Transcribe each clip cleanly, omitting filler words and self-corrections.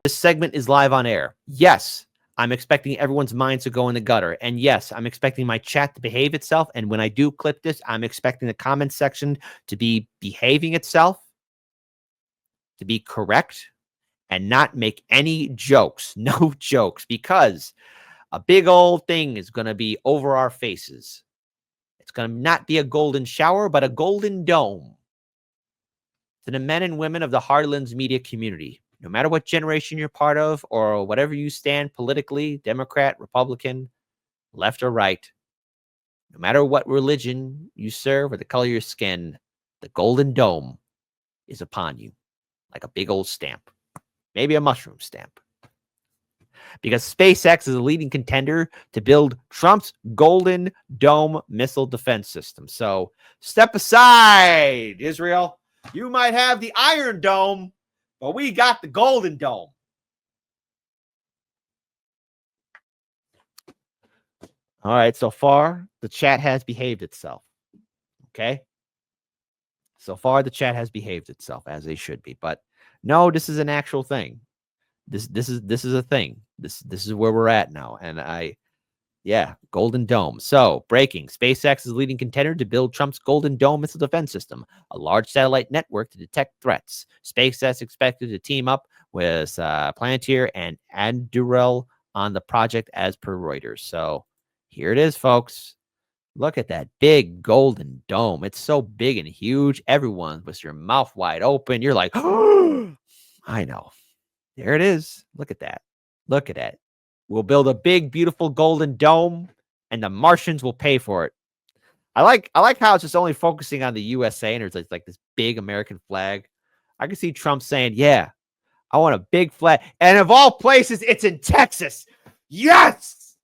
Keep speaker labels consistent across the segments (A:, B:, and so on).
A: This segment is live on air. Yes, I'm expecting everyone's minds to go in the gutter. And yes, I'm expecting my chat to behave itself. And when I do clip this, I'm expecting the comment section to be behaving itself, to be correct, and not make any jokes. No jokes, because a big old thing is going to be over our faces. It's going to not be a golden shower, but a golden dome. To the men and women of the Heartlands media community, no matter what generation you're part of or whatever you stand politically, Democrat, Republican, left or right, no matter what religion you serve or the color of your skin, the golden dome is upon you like a big old stamp, maybe a mushroom stamp. Because SpaceX is a leading contender to build Trump's Golden Dome missile defense system. So step aside, Israel. You might have the Iron Dome, but we got the Golden Dome. All right, so far, the chat has behaved itself. Okay? So far, the chat has behaved itself as they should be. But no, this is an actual thing. This is a thing. This is where we're at now. And Golden Dome. So, breaking. SpaceX is leading contender to build Trump's Golden Dome missile defense system, a large satellite network to detect threats. SpaceX expected to team up with Palantir and Anduril on the project as per Reuters. So, here it is, folks. Look at that big golden dome. It's so big and huge. Everyone with your mouth wide open. You're like, oh, I know. There it is. Look at that. Look at that. We'll build a big, beautiful golden dome, and the Martians will pay for it. I like how it's just only focusing on the USA, and there's like this big American flag. I can see Trump saying, yeah, I want a big flag. And of all places, it's in Texas. Yes!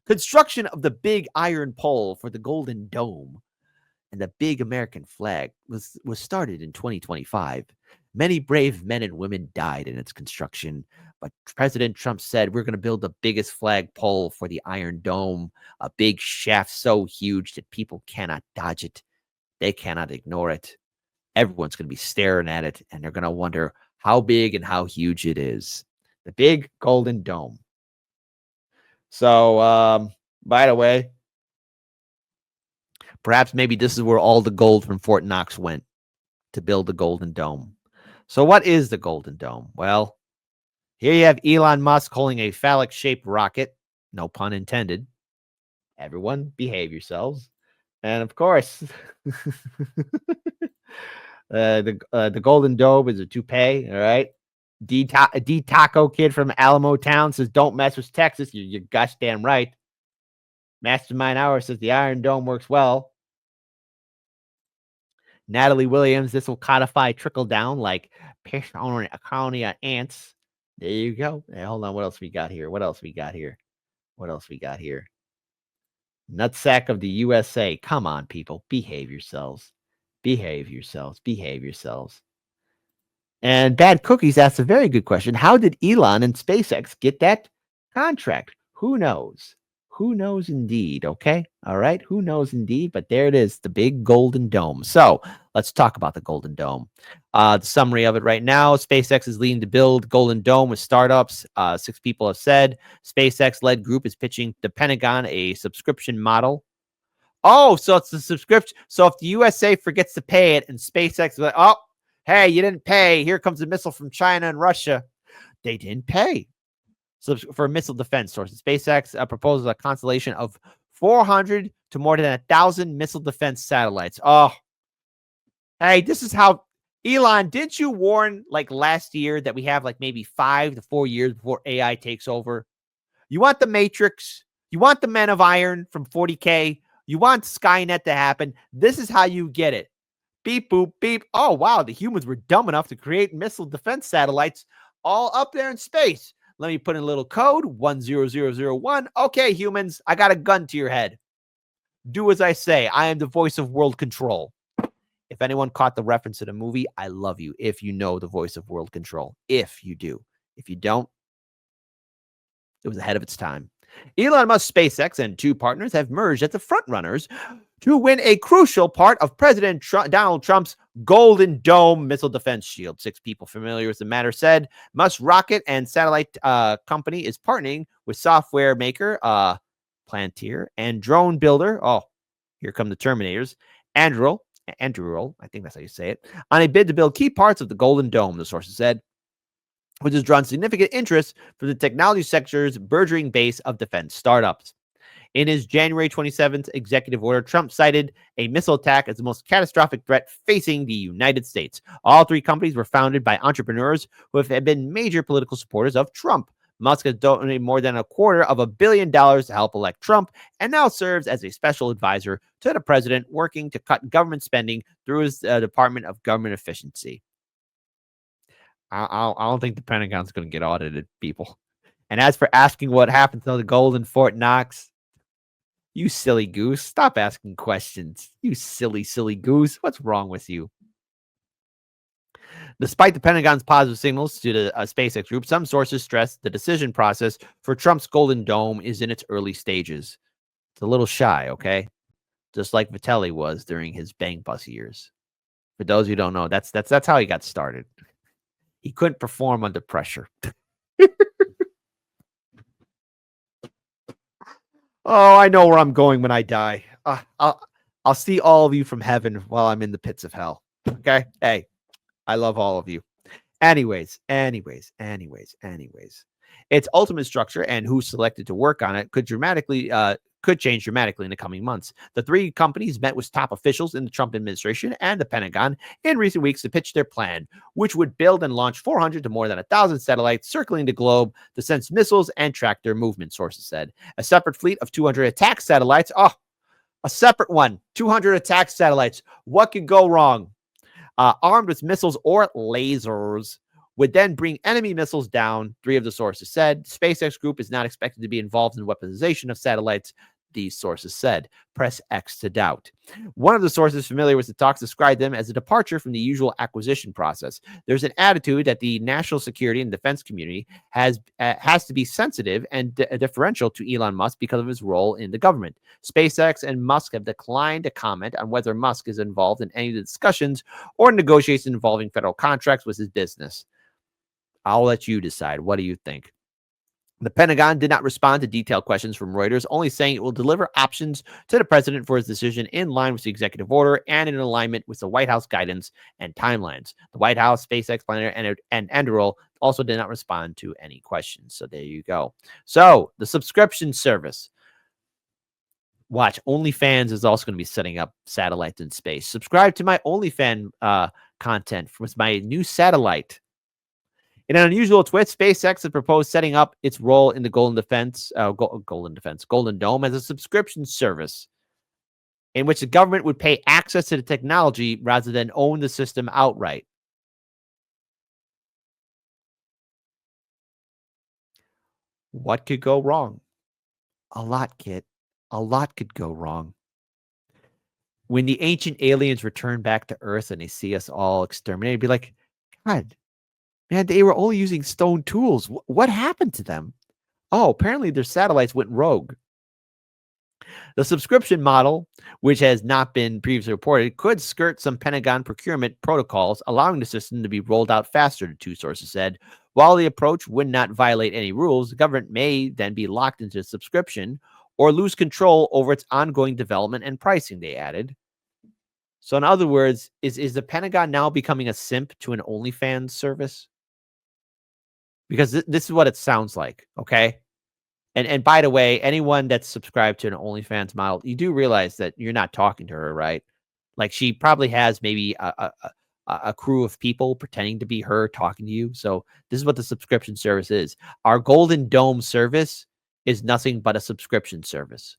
A: Construction of the big iron pole for the Golden Dome and the big American flag was started in 2025. Many brave men and women died in its construction, but President Trump said we're going to build the biggest flagpole for the Iron Dome, a big shaft so huge that people cannot dodge it. They cannot ignore it. Everyone's going to be staring at it, and they're going to wonder how big and how huge it is. The big Golden Dome. So, by the way, perhaps maybe this is where all the gold from Fort Knox went to build the Golden Dome. So what is the Golden Dome? Well, here you have Elon Musk holding a phallic-shaped rocket. No pun intended. Everyone, behave yourselves. And of course, the Golden Dome is a toupee, all right? D Taco Kid from Alamo Town says, don't mess with Texas. You're gosh damn right. Mastermind Hour says the Iron Dome works well. Natalie Williams, this will codify trickle down like a colony of ants. There you go. Hey, hold on. What else we got here? Nutsack of the USA. Come on, people. Behave yourselves. And Bad Cookies asks a very good question. How did Elon and SpaceX get that contract? Who knows? Who knows indeed, okay? All right, who knows indeed, but there it is, the big Golden Dome. So let's talk about the Golden Dome. The summary of it right now, SpaceX is leading to build Golden Dome with startups. 6 people have said. SpaceX-led group is pitching the Pentagon a subscription model. Oh, so it's the subscription. So if the USA forgets to pay it and SpaceX is like, oh, hey, you didn't pay. Here comes a missile from China and Russia. They didn't pay. So for missile defense sources, SpaceX proposes a constellation of 400 to more than 1,000 missile defense satellites. Oh, hey, this is how, Elon, didn't you warn like last year that we have like maybe 5 to 4 years before AI takes over? You want the Matrix? You want the Men of Iron from 40K? You want Skynet to happen? This is how you get it. Beep, boop, beep. Oh, wow, the humans were dumb enough to create missile defense satellites all up there in space. Let me put in a little code, 10001. Okay, humans, I got a gun to your head. Do as I say. I am the voice of world control. If anyone caught the reference to the movie, I love you. If you know the voice of world control. If you do. If you don't, it was ahead of its time. Elon Musk, SpaceX, and two partners have merged as the frontrunners to win a crucial part of President Donald Trump's Golden Dome missile defense shield. Six people familiar with the matter said Musk rocket and satellite company is partnering with software maker Plantier and drone builder. Oh, here come the Terminators. Anduril, I think that's how you say it, on a bid to build key parts of the Golden Dome, the sources said, which has drawn significant interest from the technology sector's burgeoning base of defense startups. In his January 27th executive order, Trump cited a missile attack as the most catastrophic threat facing the United States. All three companies were founded by entrepreneurs who have been major political supporters of Trump. Musk has donated more than $250 million to help elect Trump and now serves as a special advisor to the president, working to cut government spending through his Department of Government Efficiency. I don't think the Pentagon's going to get audited, people. And as for asking what happened to the gold in Fort Knox, you silly goose, stop asking questions. You silly, silly goose. What's wrong with you? Despite the Pentagon's positive signals to the SpaceX group, some sources stress the decision process for Trump's Golden Dome is in its early stages. It's a little shy, okay? Just like Vitelli was during his Bang Bus years. For those who don't know, that's how he got started. He couldn't perform under pressure. Oh, I know where I'm going when I die. I'll see all of you from heaven while I'm in the pits of hell. Okay? Hey, I love all of you. Anyways. Its ultimate structure and who's selected to work on it could change dramatically in the coming months. The three companies met with top officials in the Trump administration and the Pentagon in recent weeks to pitch their plan, which would build and launch 400 to more than 1,000 satellites circling the globe to sense missiles and track their movement, sources said. A separate fleet of 200 attack satellites. Oh, a separate one. 200 attack satellites. What could go wrong? Armed with missiles or lasers, would then bring enemy missiles down, three of the sources said. SpaceX Group is not expected to be involved in weaponization of satellites, these sources said. Press X to doubt. One of the sources familiar with the talks described them as a departure from the usual acquisition process. There's an attitude that the national security and defense community has to be sensitive and differential to Elon Musk because of his role in the government. SpaceX and Musk have declined to comment on whether Musk is involved in any of the discussions or negotiations involving federal contracts with his business. I'll let you decide. What do you think? The Pentagon did not respond to detailed questions from Reuters, only saying it will deliver options to the president for his decision in line with the executive order and in alignment with the White House guidance and timelines. The White House, SpaceX, Planner, and Anduril also did not respond to any questions. So there you go. So the subscription service. Watch, OnlyFans is also going to be setting up satellites in space. Subscribe to my OnlyFans content with my new satellite. In an unusual twist, SpaceX has proposed setting up its role in the Golden Dome as a subscription service in which the government would pay access to the technology rather than own the system outright. What could go wrong? A lot, kid. A lot could go wrong. When the ancient aliens return back to Earth and they see us all exterminated, be like, God, man, they were only using stone tools. What happened to them? Oh, apparently their satellites went rogue. The subscription model, which has not been previously reported, could skirt some Pentagon procurement protocols, allowing the system to be rolled out faster, the two sources said. While the approach would not violate any rules, the government may then be locked into a subscription or lose control over its ongoing development and pricing, they added. So in other words, is the Pentagon now becoming a simp to an OnlyFans service? Because this is what it sounds like, okay? And by the way, anyone that's subscribed to an OnlyFans model, you do realize that you're not talking to her, right? Like she probably has maybe a crew of people pretending to be her talking to you. So this is what the subscription service is. Our Golden Dome service is nothing but a subscription service.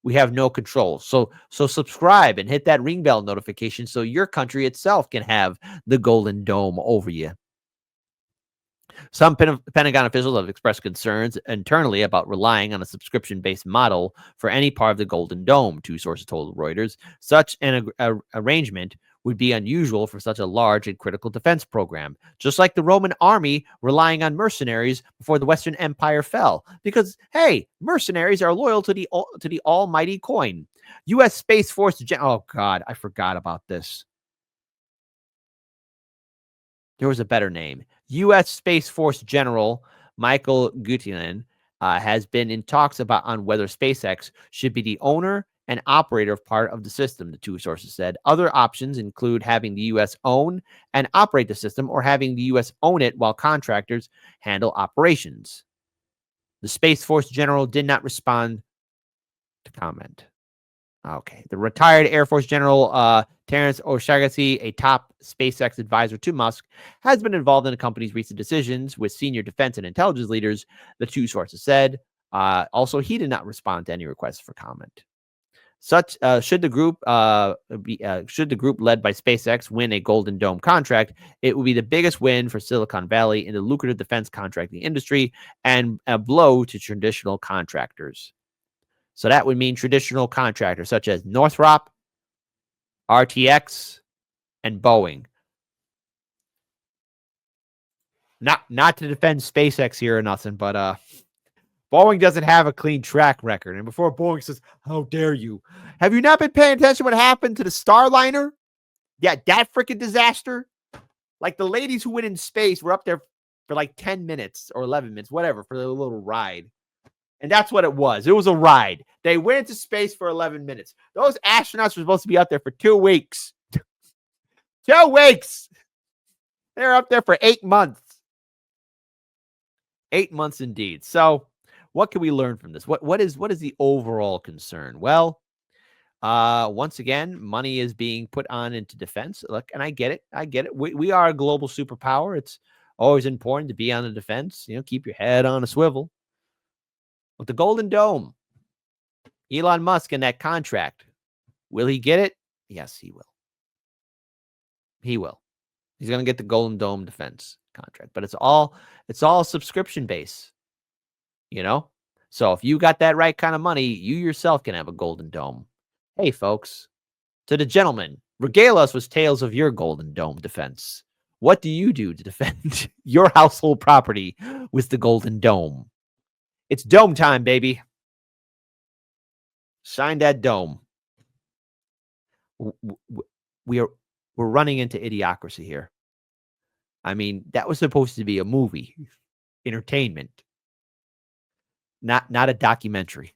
A: We have no control. So subscribe and hit that ring bell notification so your country itself can have the Golden Dome over you. Some Pentagon officials have expressed concerns internally about relying on a subscription-based model for any part of the Golden Dome, two sources told Reuters. Such an arrangement would be unusual for such a large and critical defense program, just like the Roman army relying on mercenaries before the Western Empire fell. Because hey, mercenaries are loyal to the almighty coin. U.S. Space Force. Oh God, I forgot about this. There was a better name. U.S. Space Force General Michael Gutierrez has been in talks about on whether SpaceX should be the owner and operator of part of the system, the two sources said. Other options include having the U.S. own and operate the system or having the U.S. own it while contractors handle operations. The Space Force General did not respond to comment. Okay. The retired Air Force General Terrence O'Shaughnessy, a top SpaceX advisor to Musk, has been involved in the company's recent decisions with senior defense and intelligence leaders, the two sources said. Also, he did not respond to any requests for comment. Such should the group led by SpaceX win a Golden Dome contract, it will be the biggest win for Silicon Valley in the lucrative defense contracting industry and a blow to traditional contractors. So that would mean traditional contractors such as Northrop, RTX, and Boeing. Not to defend SpaceX here or nothing, but Boeing doesn't have a clean track record. And before Boeing says, "How dare you?" Have you not been paying attention to what happened to the Starliner? Yeah, that freaking disaster. Like the ladies who went in space were up there for like 10 minutes or 11 minutes, whatever, for their little ride. And that's what it was. It was a ride. They went into space for 11 minutes. Those astronauts were supposed to be out there for 2 weeks. 2 weeks. They're up there for 8 months. 8 months indeed. So, what can we learn from this? What is the overall concern? Well, once again, money is being put on into defense. Look, and I get it. I get it. We are a global superpower. It's always important to be on the defense. Keep your head on a swivel. With the Golden Dome, Elon Musk and that contract, will he get it? Yes, he will. He will. He's going to get the Golden Dome defense contract, but it's all subscription base. So if you got that right kind of money, you yourself can have a Golden Dome. Hey, folks, to the gentleman, regale us with tales of your Golden Dome defense. What do you do to defend your household property with the Golden Dome? It's dome time, baby. Shine that dome. We're running into idiocracy here. I mean, that was supposed to be a movie, entertainment, not a documentary.